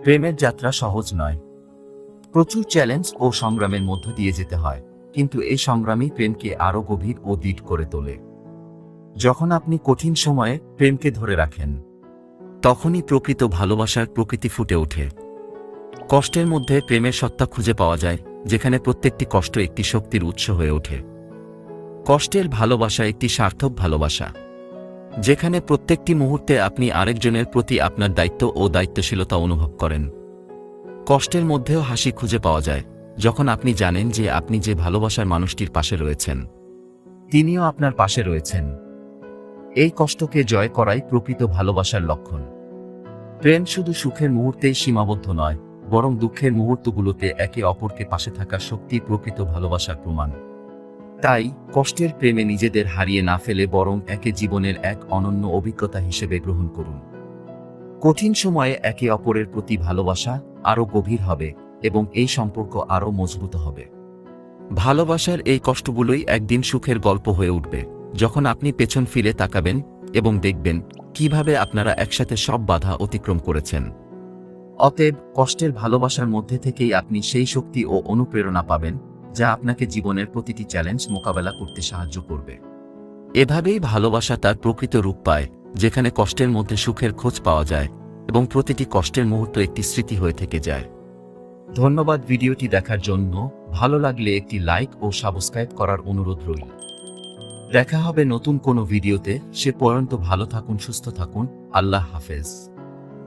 প্রেমের যাত্রা সহজ নয়। প্রচুর চ্যালেঞ্জ ও সংগ্রামের মধ্য দিয়ে যেতে হয়, কিন্তু এই সংগ্রামই প্রেমকে আরও গভীর ও দৃঢ় করে তোলে। যখন আপনি কঠিন সময়ে প্রেমকে ধরে রাখেন, তখনই প্রকৃত ভালোবাসার প্রকৃতি ফুটে ওঠে। কষ্টের মধ্যে প্রেমের সত্তা খুঁজে পাওয়া যায়, যেখানে প্রত্যেকটি কষ্ট একটি শক্তির উৎস হয়ে ওঠে। কষ্টের ভালোবাসা একটি সার্থক ভালোবাসা, যেখানে প্রত্যেকটি মুহূর্তে আপনি আরেকজনের প্রতি আপনার দায়িত্ব ও দায়িত্বশীলতা অনুভব করেন। কষ্টের মধ্যেও হাসি খুঁজে পাওয়া যায়, যখন আপনি জানেন যে আপনি যে ভালোবাসার মানুষটির পাশে রয়েছেন, তিনিও আপনার পাশে রয়েছেন। এই কষ্টকে জয় করাই প্রকৃত ভালোবাসার লক্ষণ। প্রেম শুধু সুখের মুহূর্তেই সীমাবদ্ধ নয়, বরং দুঃখের মুহূর্তগুলোতে একে অপরকে পাশে থাকার শক্তি প্রকৃত ভালোবাসার প্রমাণ। তাই কষ্টের প্রেমে নিজেদের হারিয়ে না ফেলে বরং একে জীবনের এক অনন্য অভিজ্ঞতা হিসেবে গ্রহণ করুন। কঠিন সময়ে একে অপরের প্রতি ভালোবাসা আরও গভীর হবে এবং এই সম্পর্ক আরও মজবুত হবে। ভালোবাসার এই কষ্টগুলোই একদিন সুখের গল্প হয়ে উঠবে, যখন আপনি পেছন ফিরে তাকাবেন এবং দেখবেন কিভাবে আপনারা একসাথে সব বাধা অতিক্রম করেছেন। অতএব কষ্টের ভালোবাসার মধ্যে থেকেই আপনি সেই শক্তি ও অনুপ্রেরণা পাবেন, যা আপনাকে জীবনের প্রতিটি চ্যালেঞ্জ মোকাবেলা করতে সাহায্য করবে। এভাবেই ভালোবাসা তার প্রকৃত রূপ পায়, যেখানে কষ্টের মধ্যে সুখের খোঁজ পাওয়া যায় এবং প্রতিটি কষ্টের মুহূর্ত একটি স্মৃতি হয়ে থেকে যায়। ধন্যবাদ ভিডিওটি দেখার জন্য। ভালো লাগলে একটি লাইক ও সাবস্ক্রাইব করার অনুরোধ রইল। দেখা হবে নতুন কোনো ভিডিওতে। সে পর্যন্ত ভালো থাকুন, সুস্থ থাকুন। আল্লাহ হাফেজ।